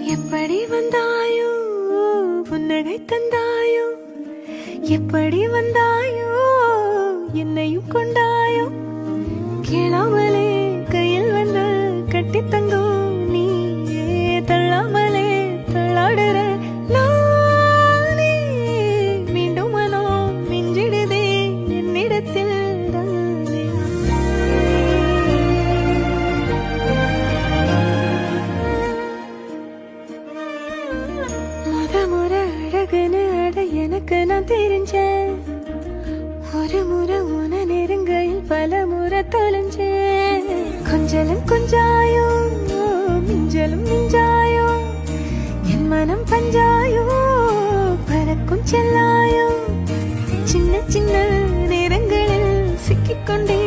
எப்படி வந்தாயோ புன்னகை தந்தாயோ எப்படி வந்தாயோ என்னையும் கொண்டாயோ கேளாமலே கையில் வந்து கட்டி தங்கோ நீ தள்ளாமலே தள்ளாடுற நானே மீண்டும் மனோ மிஞ்சிடுதே என்னிடத்தில் தானே முறை அழகுன்னு அட எனக்கு நான் தெரிஞ்சேன் ஒரு முறை உன நெருங்கையில் பல முறை தொலைஞ்சேன் கொஞ்சலும் கொஞ்சாயோ மிஞ்சலும் மிஞ்சாயோ என் மனம் பஞ்சாயோ பறக்கும் செல்லாயோ சின்ன சின்ன நேரங்களில் சிக்கிக்கொண்டே